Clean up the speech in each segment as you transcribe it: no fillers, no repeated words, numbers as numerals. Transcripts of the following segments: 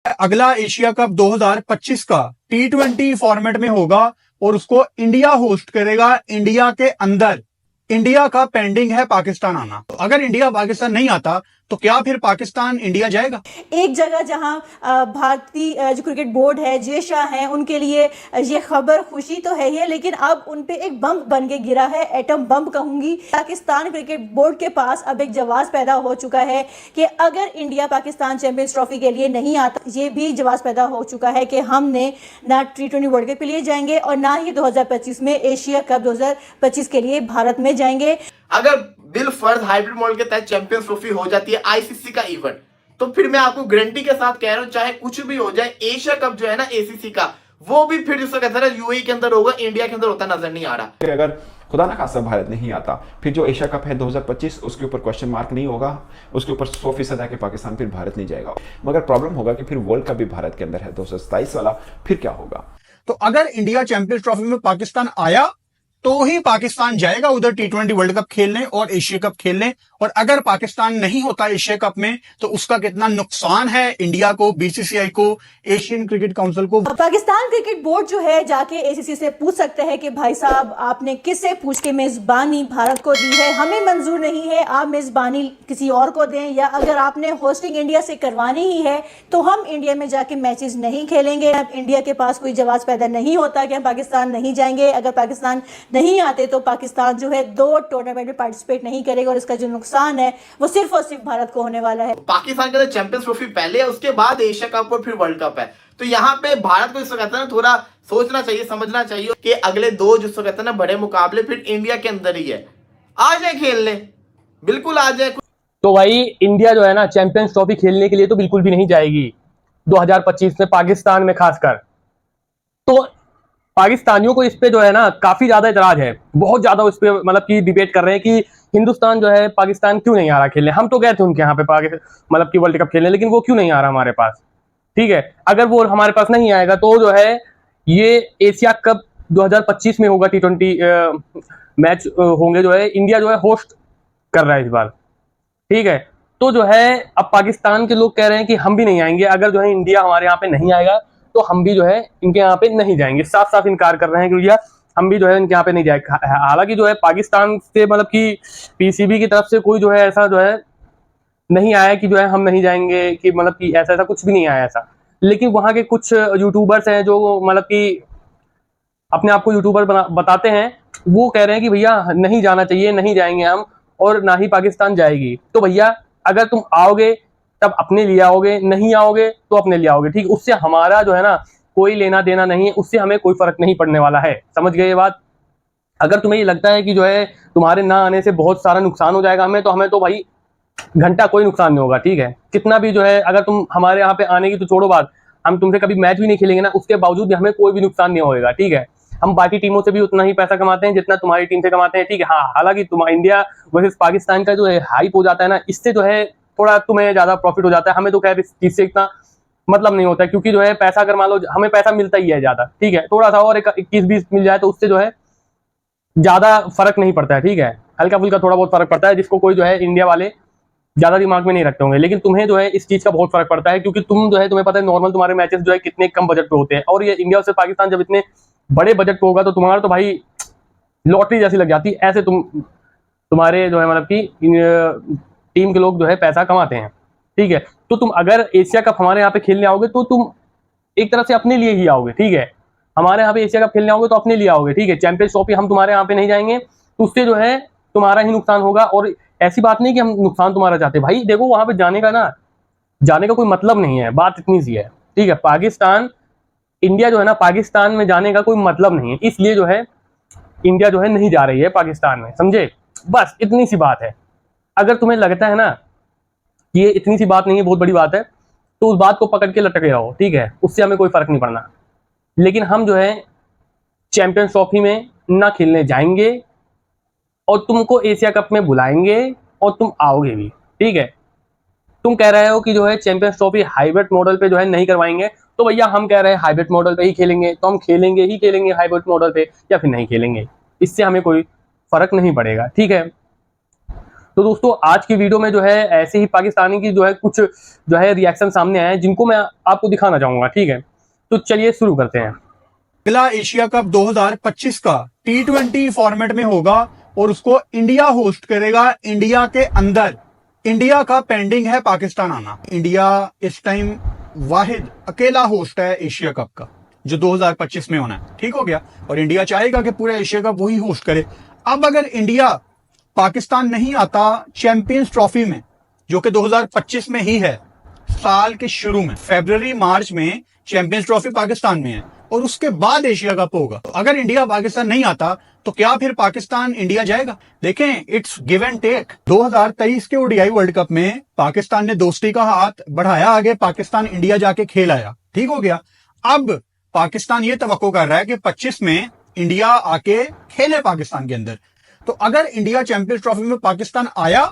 अगला Asia cup 2025 का T20 format में होगा और उसको इंडिया होस्ट करेगा। इंडिया के अंदर इंडिया का पेंडिंग है पाकिस्तान आना। अगर इंडिया पाकिस्तान नहीं आता तो क्या फिर पाकिस्तान इंडिया जाएगा? एक जगह जहां भारतीय जो क्रिकेट बोर्ड है, जे शाह हैं, उनके लिए ये खबर खुशी तो है ही, लेकिन अब उन पे एक बम बन के गिरा है, एटम बम कहूंगी। पाकिस्तान क्रिकेट बोर्ड के पास अब एक जवाब पैदा हो चुका है कि अगर इंडिया पाकिस्तान चैंपियंस ट्रॉफी के लिए नहीं आता, ये भी जवाब पैदा हो चुका है कि हमने ना T20 वर्ल्ड कप के लिए जाएंगे और ना ही 2025 में एशिया कप 2025 के लिए भारत में जाएंगे। अगर बिल फर्ज हाइब्रिड मॉडल के तहत चैंपियंस ट्रॉफी हो जाती है आईसीसी का इवेंट, तो फिर मैं आपको गारंटी के साथ कह रहा हूं, चाहे कुछ भी हो जाए, एशिया कप जो है ना एसीसी का, वो भी फिर जिसको कहते हैं यूएई के अंदर होगा, इंडिया के अंदर होता नजर नहीं आ रहा। फिर अगर खुदा ना खासा भारत नहीं आता, फिर जो एशिया कप है 2025 उसके ऊपर क्वेश्चन मार्क नहीं होगा, उसके ऊपर 100% है कि पाकिस्तान फिर भारत नहीं जाएगा। मगर प्रॉब्लम होगा कि फिर वर्ल्ड कप भी भारत के अंदर है 2027 वाला, फिर क्या होगा? तो अगर इंडिया चैंपियंस ट्रॉफी में पाकिस्तान आया तो ही पाकिस्तान जाएगा उधर T20 वर्ल्ड कप खेलने और एशिया कप खेलने। और अगर पाकिस्तान नहीं होता एशिया कप में तो उसका कितना नुकसान है इंडिया को, बीसीसीआई को, एशियन क्रिकेट काउंसिल को। पाकिस्तान क्रिकेट बोर्ड जो है जाके एसीसी से पूछ सकता है कि भाई साहब आपने किससे पूछ के मेजबानी भारत को दी है, हमें मंजूर नहीं है, आप मेजबानी किसी और को दें, या अगर आपने होस्टिंग इंडिया से करवानी ही है तो हम इंडिया में जाके मैचेस नहीं खेलेंगे। अब इंडिया के पास कोई जवाब पैदा नहीं होता कि हम पाकिस्तान नहीं जाएंगे। अगर पाकिस्तान नहीं आते तो पाकिस्तान जो है 2 टूर्नामेंट में पार्टिसिपेट नहीं करेगा और इसका जो नुकसान है वो सिर्फ और सिर्फ भारत को होने वाला है। पाकिस्तान के अंदर चैंपियंस ट्रॉफी पहले है, उसके बाद एशिया कप और फिर वर्ल्ड कप है। तो यहाँ पे भारत को इसको कहते हैं ना, थोड़ा सोचना चाहिए, समझना चाहिए कि अगले 2 जिसको कहते हैं ना बड़े मुकाबले फिर इंडिया के अंदर ही है। आ जाए खेलने, बिल्कुल आ जाए। तो भाई इंडिया जो है ना चैंपियंस ट्रॉफी खेलने के लिए तो बिल्कुल भी नहीं जाएगी 2025 में, पाकिस्तान में खासकर। तो पाकिस्तानियों को इस पे जो है ना काफी ज्यादा इतराज है, बहुत ज्यादा उस पे मतलब कि डिबेट कर रहे हैं कि हिंदुस्तान जो है पाकिस्तान क्यों नहीं आ रहा खेलने। हम तो गए थे उनके यहाँ पे मतलब कि वर्ल्ड कप खेलने, लेकिन वो क्यों नहीं आ रहा हमारे पास। ठीक है, अगर वो हमारे पास नहीं आएगा तो जो है ये एशिया कप 2025 में होगा, T20 मैच होंगे, जो है इंडिया जो है होस्ट कर रहा है इस बार। ठीक है, तो जो है अब पाकिस्तान के लोग कह रहे हैं कि हम भी नहीं आएंगे, अगर जो है इंडिया हमारे यहाँ पे नहीं आएगा तो हम भी जो है इनके यहाँ पे नहीं जाएंगे। साफ साफ इनकार कर रहे हैं कि भैया हम भी जो है इनके यहाँ पे नहीं जाएंगे। हालांकि जो है पाकिस्तान से मतलब कि पीसीबी की तरफ से कोई जो है ऐसा जो है नहीं आया कि जो है हम नहीं जाएंगे, कि मतलब कि ऐसा कुछ भी नहीं आया ऐसा। लेकिन वहाँ के कुछ यूट्यूबर्स हैं जो मतलब कि अपने आप को यूट्यूबर बताते हैं, वो कह रहे हैं कि भैया नहीं जाना चाहिए, नहीं जाएंगे हम, और ना ही पाकिस्तान जाएगी। तो भैया अगर तुम आओगे तब अपने लिए आओगे, नहीं आओगे तो अपने लिए आओगे। ठीक, उससे हमारा जो है ना कोई लेना देना नहीं है, उससे हमें कोई फर्क नहीं पड़ने वाला है। समझ गए ये बात? अगर तुम्हें ये लगता है कि जो है तुम्हारे ना आने से बहुत सारा नुकसान हो जाएगा हमें तो भाई घंटा कोई नुकसान नहीं होगा। ठीक है, कितना भी जो है अगर तुम हमारे यहाँ पे आने की तो छोड़ो बात, हम तुमसे कभी मैच भी नहीं खेलेंगे ना, उसके बावजूद भी हमें कोई भी नुकसान नहीं होगा। ठीक है, हम बाकी टीमों से भी उतना ही पैसा कमाते हैं जितना तुम्हारी टीम से कमाते हैं। ठीक है, हाँ, हालांकि इंडिया वर्सेस पाकिस्तान का जो है हाइप हो जाता है ना, इससे जो है थोड़ा तुम्हें ज्यादा प्रॉफिट हो जाता है। हमें तो खैर इस चीज से इतना मतलब नहीं होता है, क्योंकि जो है पैसा अगर मान लो हमें पैसा मिलता ही है ज्यादा। ठीक है, थोड़ा सा और 21-20 मिल जाए तो उससे जो है ज्यादा फर्क नहीं पड़ता है। ठीक है, हल्का फुल्का थोड़ा बहुत फर्क पड़ता है, जिसको कोई जो है इंडिया वाले ज्यादा दिमाग में नहीं रखते होंगे। लेकिन तुम्हें जो है इस चीज का बहुत फर्क पड़ता है, क्योंकि तुम जो है तुम्हें पता है नॉर्मल तुम्हारे मैचेस जो है कितने कम बजट पे होते हैं, और ये इंडिया से पाकिस्तान जब इतने बड़े बजट पे होगा तो तुम्हारा तो भाई लॉटरी जैसी लग जाती है। ऐसे तुम्हारे जो है मतलब कि टीम के लोग जो है पैसा कमाते हैं। ठीक है, तो तुम अगर एशिया कप हमारे यहाँ पे खेलने आओगे तो तुम एक तरफ से अपने लिए ही आओगे। ठीक है, हमारे यहाँ पे एशिया कप खेलने आओगे तो अपने लिए आओगे। ठीक है, चैंपियंस ट्रॉफी हम तुम्हारे यहाँ पे नहीं जाएंगे तो उससे जो है तुम्हारा ही नुकसान होगा। और ऐसी बात नहीं कि हम नुकसान तुम्हारा चाहते, भाई देखो वहां पे जाने का कोई मतलब नहीं है, बात इतनी सी है। ठीक है, पाकिस्तान इंडिया जो है ना पाकिस्तान में जाने का कोई मतलब नहीं है, इसलिए जो है इंडिया जो है नहीं जा रही है पाकिस्तान में, समझे? बस इतनी सी बात है। अगर तुम्हें लगता है ना कि ये इतनी सी बात नहीं है, बहुत बड़ी बात है, तो उस बात को पकड़ के लटके रहो। ठीक है, उससे हमें कोई फर्क नहीं पड़ना। लेकिन हम जो है चैंपियंस ट्रॉफी में ना खेलने जाएंगे और तुमको एशिया कप में बुलाएंगे और तुम आओगे भी। ठीक है, तुम कह रहे हो कि जो है चैंपियंस ट्रॉफी हाइब्रिड मॉडल पे जो है नहीं करवाएंगे, तो भैया हम कह रहे हैं हाइब्रिड मॉडल पे ही खेलेंगे, तो हम खेलेंगे ही खेलेंगे हाइब्रिड मॉडल पे, या फिर नहीं खेलेंगे, इससे हमें कोई फर्क नहीं पड़ेगा। ठीक है, तो दोस्तों आज की वीडियो में जो है ऐसे ही पाकिस्तानी की जो है कुछ जो है रिएक्शन सामने आए हैं जिनको मैं आपको दिखाना चाहूंगा। ठीक है, तो चलिए शुरू करते हैं। अगला एशिया कप 2025 का T20 फॉर्मेट में होगा और उसको इंडिया होस्ट करेगा। इंडिया के अंदर इंडिया का पेंडिंग है पाकिस्तान आना। इंडिया इस टाइम वाहिद अकेला होस्ट है एशिया कप का जो 2025 में होना है। ठीक हो गया, और इंडिया चाहेगा कि पूरा एशिया कप वही होस्ट करे। अब अगर इंडिया पाकिस्तान नहीं आता चैंपियंस ट्रॉफी में जो कि 2025 में ही है, साल के शुरू में फरवरी मार्च में चैंपियंस ट्रॉफी पाकिस्तान में है और उसके बाद एशिया कप होगा। तो अगर इंडिया पाकिस्तान नहीं आता तो क्या फिर पाकिस्तान इंडिया जाएगा? देखें, इट्स गिव एंड टेक। 2023 के ओडीआई वर्ल्ड कप में पाकिस्तान ने दोस्ती का हाथ बढ़ाया, आगे पाकिस्तान इंडिया जाके खेल आया। ठीक हो गया। अब पाकिस्तान ये तवक्को कर रहा है कि 25 में इंडिया आके खेले पाकिस्तान के अंदर। तो अगर इंडिया चैंपियंस ट्रॉफी में पाकिस्तान आया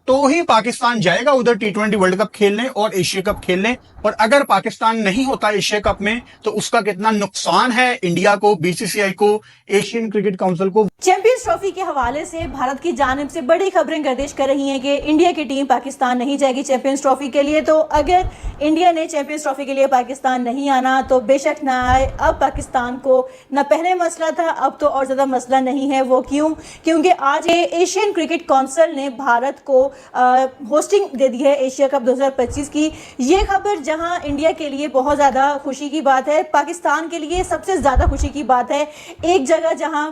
तो ही पाकिस्तान जाएगा उधर T20 वर्ल्ड कप खेलने और एशिया कप खेलने। और अगर पाकिस्तान नहीं होता एशिया कप में तो उसका कितना नुकसान है इंडिया को, बीसीसीआई को, एशियन क्रिकेट काउंसिल को। चैंपियंस ट्रॉफी के हवाले से भारत की जानिब से बड़ी खबरें गर्दिश कर रही हैं कि इंडिया की टीम पाकिस्तान नहीं जाएगी चैंपियंस ट्रॉफी के लिए। तो अगर इंडिया ने चैंपियंस ट्रॉफी के लिए पाकिस्तान नहीं आना तो बेशक ना आए। अब पाकिस्तान को न पहले मसला था, अब तो और ज्यादा मसला नहीं है। वो क्यों? क्योंकि आज एशियन क्रिकेट काउंसिल ने भारत को होस्टिंग दे दी है एशिया कप 2025 की। ये खबर जहां इंडिया के लिए बहुत ज़्यादा खुशी की बात है, पाकिस्तान के लिए सबसे ज़्यादा खुशी की बात है। एक जगह जहां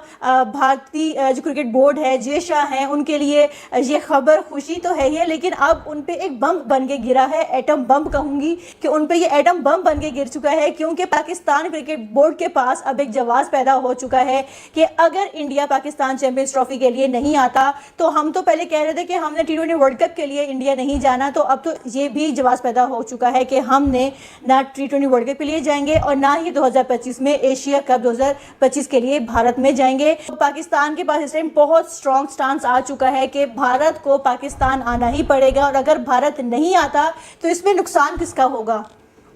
भारतीय जो क्रिकेट बोर्ड है, जे शाह हैं, उनके लिए ये खबर खुशी तो है ही, लेकिन अब उन पे एक बम बन के गिरा है। एटम बम कहूँगी कि उन पे ये एटम बम बन के गिर चुका है, क्योंकि पाकिस्तान क्रिकेट बोर्ड के पास अब एक जवाब पैदा हो चुका है कि अगर इंडिया पाकिस्तान चैंपियंस ट्रॉफी के लिए नहीं आता तो हम तो पहले कह रहे थे कि हमने T20 वर्ल्ड कप के लिए इंडिया नहीं जाना, तो अब तो ये भी जवाब पैदा हो चुका है कि हमने ना T20 वर्ल्ड कप के लिए जाएंगे और ना ही 2025 में एशिया कप 2025 के लिए भारत में जाएंगे। तो पाकिस्तान के पास इस टाइम बहुत स्ट्रॉन्ग स्टांस आ चुका है कि भारत को पाकिस्तान आना ही पड़ेगा, और अगर भारत नहीं आता तो इसमें नुकसान किसका होगा?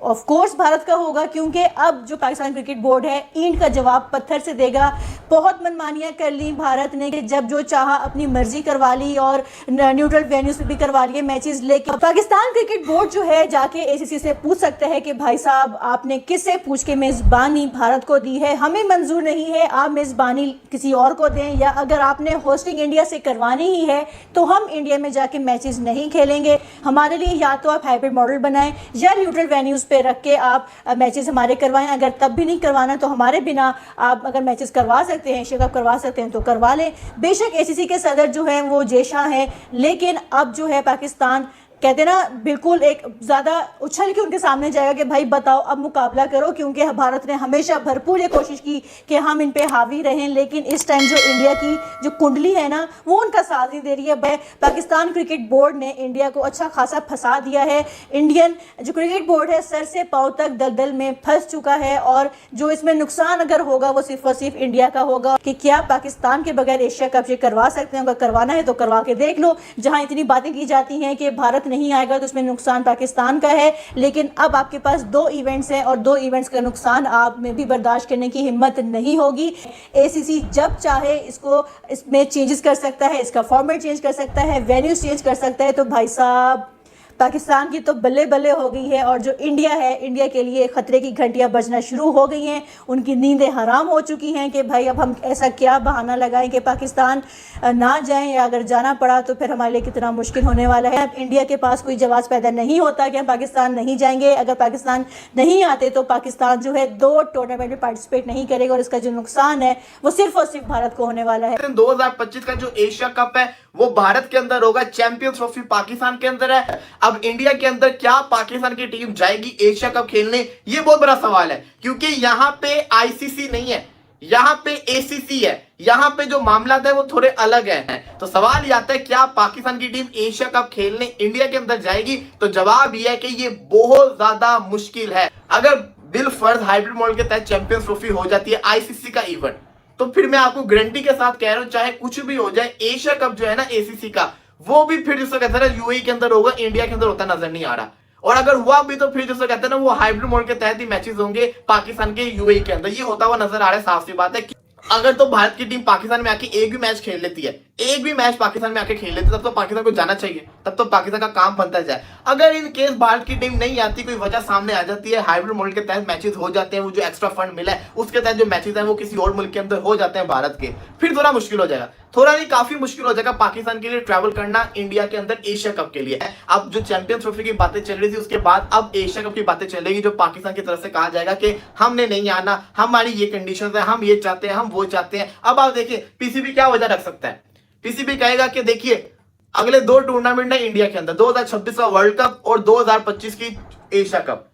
ऑफ कोर्स भारत का होगा, क्योंकि अब जो पाकिस्तान क्रिकेट बोर्ड है ईंट का जवाब पत्थर से देगा। बहुत मनमानियां कर ली भारत ने कि जब जो चाहा अपनी मर्जी करवा ली और न्यूट्रल वेन्यूज पे भी करवा लिए मैचेस। लेकिन पाकिस्तान क्रिकेट बोर्ड जो है जाके एसीसी से पूछ सकता है कि भाई साहब आपने किससे पूछ के मेज़बानी भारत को दी है, हमें मंजूर नहीं है, आप मेज़बानी किसी और को दें, या अगर आपने होस्टिंग इंडिया से करवानी ही है तो हम इंडिया में जाके मैचेस नहीं खेलेंगे। हमारे लिए या तो आप हाइब्रिड मॉडल बनाएं या न्यूट्रल वेन्यूज पे रख के आप मैचेस हमारे करवाएं। अगर तब भी नहीं करवाना तो हमारे बिना आप अगर मैचेस करवा सकते हैं, एशिया कप करवा सकते हैं तो करवा लें। बेशक एसीसी के सदर जो हैं वो जे शाह हैं, लेकिन अब जो है पाकिस्तान कहते ना बिल्कुल एक ज़्यादा उछल के उनके सामने जाएगा कि भाई बताओ अब मुकाबला करो, क्योंकि भारत ने हमेशा भरपूर ये कोशिश की कि हम इन पे हावी रहें, लेकिन इस टाइम जो इंडिया की जो कुंडली है ना वो उनका साथ नहीं दे रही है। पाकिस्तान क्रिकेट बोर्ड ने इंडिया को अच्छा खासा फंसा दिया है। इंडियन जो क्रिकेट बोर्ड है सर से पाँव तक दलदल में फंस चुका है, और जो इसमें नुकसान अगर होगा वो सिर्फ और सिर्फ इंडिया का होगा कि क्या पाकिस्तान के बगैर एशिया कप ये करवा सकते हैं? अगर करवाना है तो करवा के देख लो। जहाँ इतनी बातें की जाती हैं कि भारत नहीं आएगा तो उसमें नुकसान पाकिस्तान का है, लेकिन अब आपके पास 2 इवेंट्स हैं और 2 इवेंट्स का नुकसान आप में भी बर्दाश्त करने की हिम्मत नहीं होगी। एसीसी जब चाहे इसमें चेंजेस कर सकता है, इसका फॉर्मेट चेंज कर सकता है, वेन्यूज चेंज कर सकता है। तो भाई साहब पाकिस्तान की तो बल्ले बल्ले हो गई है, और जो इंडिया है, इंडिया के लिए खतरे की घंटियां बजना शुरू हो गई हैं। उनकी नींदें हराम हो चुकी हैं कि भाई अब हम ऐसा क्या बहाना लगाएं कि पाकिस्तान ना जाएं, या अगर जाना पड़ा तो फिर हमारे लिए कितना मुश्किल होने वाला है। अब इंडिया के पास कोई जवाब पैदा नहीं होता कि हम पाकिस्तान नहीं जाएंगे। अगर पाकिस्तान नहीं आते तो पाकिस्तान जो है 2 टूर्नामेंट में पार्टिसिपेट नहीं करेगा, और इसका जो नुकसान है वो सिर्फ और सिर्फ भारत को होने वाला है। 2025 का जो एशिया कप है वो भारत के अंदर होगा, चैंपियंस ट्रॉफी पाकिस्तान के अंदर है। अब इंडिया के अंदर क्या पाकिस्तान की टीम जाएगी एशिया कप खेलने, ये बहुत बड़ा सवाल है, क्योंकि यहां पे आईसीसी नहीं है, यहां पे एसीसी है। यहां पे जो मामला है वो थोड़े अलग है। तो सवाल ये आता है क्या पाकिस्तान की टीम एशिया कप खेलने इंडिया के अंदर जाएगी? तो जवाब ये है कि ये बहुत ज्यादा मुश्किल है। अगर बिल फर्ज हाइब्रिड मॉडल के तहत चैंपियंस ट्रॉफी हो जाती है आईसीसी का इवेंट, तो फिर मैं आपको गारंटी के साथ कह रहा हूं चाहे कुछ भी हो जाए, एशिया कप जो है ना एसीसी का, वो भी फिर जिसको कहते हैं यूएई के अंदर होगा, इंडिया के अंदर होता नजर नहीं आ रहा। और अगर हुआ भी तो फिर जिसको कहते हैं ना वो हाइब्रिड मोड के तहत ही मैचेस होंगे पाकिस्तान के यूएई के अंदर। ये होता हुआ नजर आ रहा है, साफ सी बात है। अगर तो भारत की टीम पाकिस्तान में आके एक भी मैच खेल लेती है, एक भी मैच पाकिस्तान में आके खेल लेते तब तो पाकिस्तान को जाना चाहिए, तब तो पाकिस्तान का काम बनता जाए। अगर इन केस भारत की टीम नहीं आती, कोई वजह सामने आ जाती है, हाइब्रिड मॉडल के तहत मैचेस हो जाते हैं, वो जो एक्स्ट्रा फंड मिला है उसके तहत जो मैचेस हैं वो किसी और मुल्क के अंदर हो जाते हैं भारत के, फिर थोड़ा मुश्किल हो जाएगा, थोड़ा नहीं काफी मुश्किल हो जाएगा पाकिस्तान के लिए ट्रैवल करना इंडिया के अंदर एशिया कप के लिए। अब जो चैंपियंस ट्रॉफी की बातें चल रही थी उसके बाद अब एशिया कप की बातें चलेगी, जो पाकिस्तान की तरफ से कहा जाएगा कि हमने नहीं आना, हमारी ये कंडीशन है, हम ये चाहते हैं, हम वो चाहते हैं। अब आप देखिए पीसीबी क्या वजह रख सकता है, पीसीबी कहेगा कि देखिए अगले 2 टूर्नामेंट है इंडिया के अंदर, 2026 का वर्ल्ड कप और 2025 की एशिया कप,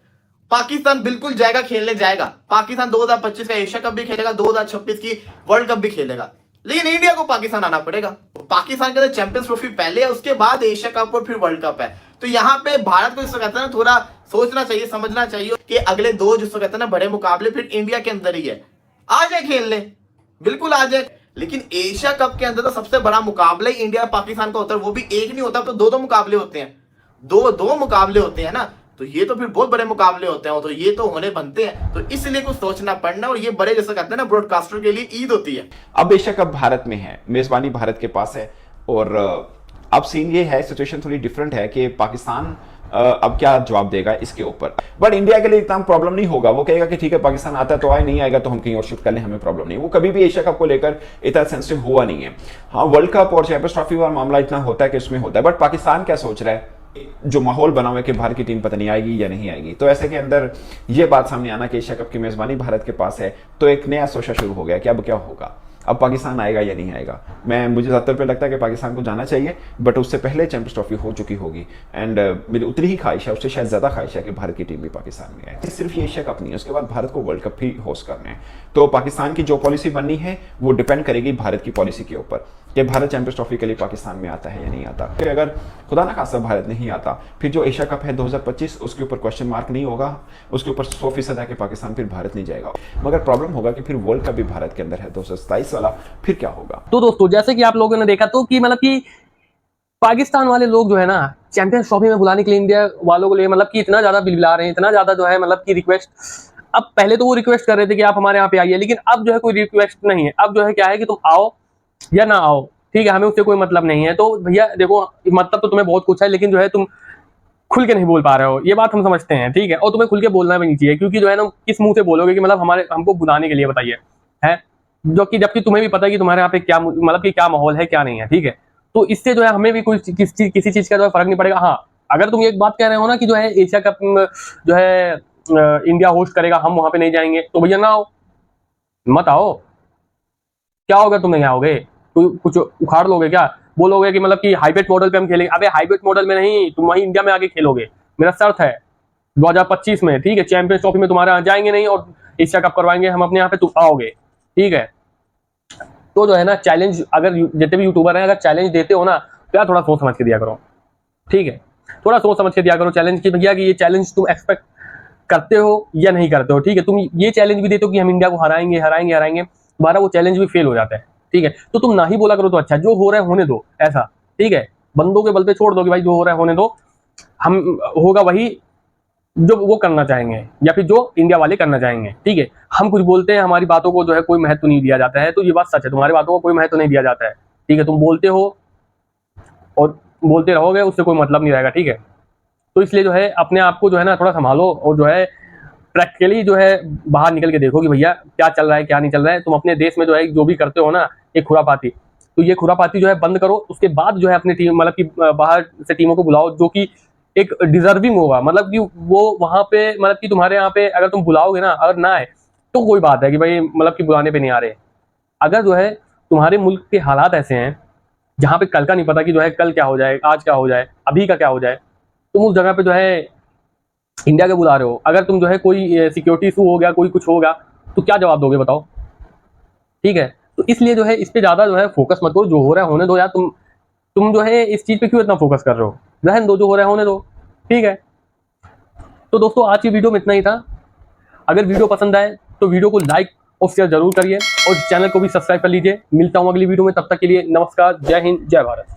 पाकिस्तान बिल्कुल जाएगा, खेलने जाएगा। पाकिस्तान 2025 का एशिया कप भी खेलेगा, 2026 की वर्ल्ड कप भी खेलेगा, लेकिन इंडिया को पाकिस्तान आना पड़ेगा। पाकिस्तान के अंदर चैंपियंस ट्रॉफी पहले है, उसके बाद एशिया कप और फिर वर्ल्ड कप है। तो यहाँ पे भारत को इसको कहते हैं ना थोड़ा सोचना चाहिए, समझना चाहिए कि अगले 2 जिसको कहते हैं ना बड़े मुकाबले फिर इंडिया के अंदर ही है, आ जाए खेलने, बिल्कुल आ जाए। लेकिन एशिया कप के अंदर तो सबसे बड़ा मुकाबला ही इंडिया पाकिस्तान का होता है, वो भी एक नहीं होता, तो 2 मुकाबले होते हैं, 2 मुकाबले होते हैं ना, तो ये तो फिर बहुत बड़े मुकाबले होते हैं, तो ये तो होने बनते हैं, तो इसलिए कुछ सोचना पड़ना। और ये बड़े जैसे कहते हैं ना ब्रॉडकास्टर के लिए ईद होती है। अब एशिया कप भारत में है, मेजबानी भारत के पास है, और अब सीन ये है, सिचुएशन थोड़ी डिफरेंट है कि पाकिस्तान अब क्या जवाब देगा इसके ऊपर। बट इंडिया के लिए इतना प्रॉब्लम नहीं होगा, वो कहेगा कि ठीक है पाकिस्तान आता है तो आए, नहीं आएगा तो हम कहीं और शिफ्ट कर लें, हमें प्रॉब्लम नहीं। वो कभी भी एशिया कप को लेकर इतना सेंसिटिव हुआ नहीं है। हाँ, वर्ल्ड कप और चैंपियंस ट्रॉफी वाला मामला इतना होता है कि उसमें होता है, बट पाकिस्तान क्या सोच रहा है, जो माहौल बना हुआ है कि भारत की टीम पता नहीं आएगी या नहीं आएगी, तो ऐसे के अंदर ये बात सामने आना कि एशिया कप की मेजबानी भारत के पास है, तो एक नया सोचा शुरू हो गया कि अब क्या होगा, अब पाकिस्तान आएगा या नहीं आएगा। मुझे ज़्यादातर पे लगता है कि पाकिस्तान को जाना चाहिए, बट उससे पहले चैंपियंस ट्रॉफी हो चुकी होगी, एंड मेरी उतनी ही ख्वाहिश है, उससे शायद ज़्यादा ख्वाहिश है कि भारत की टीम भी पाकिस्तान में आए। सिर्फ ये एशिया कप नहीं है, उसके बाद भारत को वर्ल्ड कप भी होस्ट करने हैं, तो पाकिस्तान की जो पॉलिसी बननी है वो डिपेंड करेगी भारत की पॉलिसी के ऊपर कि भारत चैंपियंस ट्रॉफी के लिए पाकिस्तान में आता है या नहीं आता। फिर अगर खुदा ना खासा भारत नहीं आता, फिर जो एशिया कप है 2025 उसके ऊपर क्वेश्चन मार्क नहीं होगा, उसके ऊपर 100% है कि पाकिस्तान फिर भारत नहीं जाएगा। मगर प्रॉब्लम होगा कि फिर वर्ल्ड कप भी भारत के अंदर है 2027 वाला, फिर क्या होगा। तो दोस्तों जैसे कि आप लोगों ने देखा तो कि मतलब कि पाकिस्तान वाले लोग जो है ना चैंपियंस ट्रॉफी में बुलाने के लिए इंडिया वालों को लिए मतलब कि इतना ज्यादा बिलबिला रहे हैं, इतना ज्यादा जो है मतलब कि रिक्वेस्ट। अब पहले तो वो रिक्वेस्ट कर रहे थे कि आप हमारे यहाँ पे आइए, लेकिन अब जो है कोई रिक्वेस्ट नहीं है, अब जो है क्या है कि तुम आओ या ना आओ, ठीक है, हमें उससे कोई मतलब नहीं है। तो भैया देखो मतलब तो तुम्हें बहुत कुछ है, लेकिन जो है तुम खुल के नहीं बोल पा रहे हो, ये बात हम समझते हैं, ठीक है, और तुम्हें खुल के बोलना भी नहीं चाहिए, क्योंकि जो है ना किस मुंह से बोलोगे कि मतलब हमको बुलाने के लिए बताइए, है जो कि जबकि तुम्हें भी पता है कि तुम्हारे यहाँ पे क्या मतलब कि क्या माहौल है क्या नहीं है, ठीक है। तो इससे जो है हमें भी कोई किसी चीज का जो है फर्क नहीं पड़ेगा। हाँ, अगर तुम एक बात कह रहे हो ना कि जो है एशिया कप जो है इंडिया होस्ट करेगा, हम वहां पे नहीं जाएंगे, तो भैया ना आओ, मत आओ, क्या होगा तुम नहीं आओगे, कुछ उखाड़ लोगे क्या, बोलोगे कि मतलब कि हाइब्रिड मॉडल पे हम खेलेंगे। अबे हाइब्रिड मॉडल में नहीं, तुम वहीं इंडिया में आके खेलोगे, मेरा शर्त है 2025 में, ठीक है, चैंपियंस ट्रॉफी में तुम्हारे यहाँ जाएंगे नहीं और एशिया कप करवाएंगे हम अपने यहाँ पे, तुम आओगे, ठीक है। तो जो है ना चैलेंज, अगर जितने भी यूट्यूबर हैं अगर चैलेंज देते हो ना तो यार थोड़ा सोच समझ के दिया करो, ठीक है, थोड़ा सोच समझ के दिया करो चैलेंज की भैया कि ये चैलेंज तुम एक्सपेक्ट करते हो या नहीं करते हो, ठीक है। तुम ये चैलेंज भी देते हो कि हम इंडिया को हराएंगे हराएंगे हराएंगे, तुम्हारा वो चैलेंज भी फेल हो जाता है, ठीक है। तो तुम ना ही बोला करो तो अच्छा, जो हो रहा है होने दो, ऐसा, ठीक है, बंदों के बल पे छोड़ दो कि भाई जो हो रहा है होने दो, हम होगा वही जो वो करना चाहेंगे या फिर जो इंडिया वाले करना चाहेंगे, ठीक है। हम कुछ बोलते हैं, हमारी बातों को जो है कोई महत्व नहीं दिया जाता है, तो ये बात सच है, तुम्हारी बातों को कोई महत्व नहीं दिया जाता है, ठीक है। तुम बोलते हो और बोलते रहोगे, उससे कोई मतलब नहीं रहेगा, ठीक है। तो इसलिए जो है अपने आप को जो है ना थोड़ा संभालो और जो है प्रैक्टिकली जो है बाहर निकल के देखो कि भैया क्या चल रहा है क्या नहीं चल रहा है। तुम अपने देश में जो है जो भी करते हो ना ये खुरापाती, तो ये खुरापाती जो है बंद करो, उसके बाद जो है अपनी टीम मतलब कि बाहर से टीमों को बुलाओ जो कि एक डिजर्विंग होगा, मतलब कि वो वहां पे मतलब कि तुम्हारे यहाँ पे अगर तुम बुलाओगे ना, अगर ना आए तो कोई बात है कि भाई मतलब कि बुलाने पे नहीं आ रहे। अगर जो है तुम्हारे मुल्क के हालात ऐसे हैं जहाँ पे कल का नहीं पता कि जो है कल क्या हो जाए, आज क्या हो जाए, अभी का क्या हो जाए, तुम उस जगह पे जो है इंडिया के बुला रहे हो, अगर तुम जो है कोई सिक्योरिटी इशू हो गया, कोई कुछ होगा, तो क्या जवाब दोगे बताओ, ठीक है। तो इसलिए जो है इस पे ज्यादा जो है फोकस मत करो, जो हो रहा है होने दो यार। तुम जो है इस चीज पे क्यों इतना फोकस कर रहे हो, रहने दो, जो हो रहा है होने दो, ठीक है। तो दोस्तों आज की वीडियो में इतना ही था। अगर वीडियो पसंद आए तो वीडियो को लाइक और शेयर जरूर करिए और चैनल को भी सब्सक्राइब कर लीजिए। मिलता हूँ अगली वीडियो में, तब तक के लिए नमस्कार, जय हिंद, जय भारत।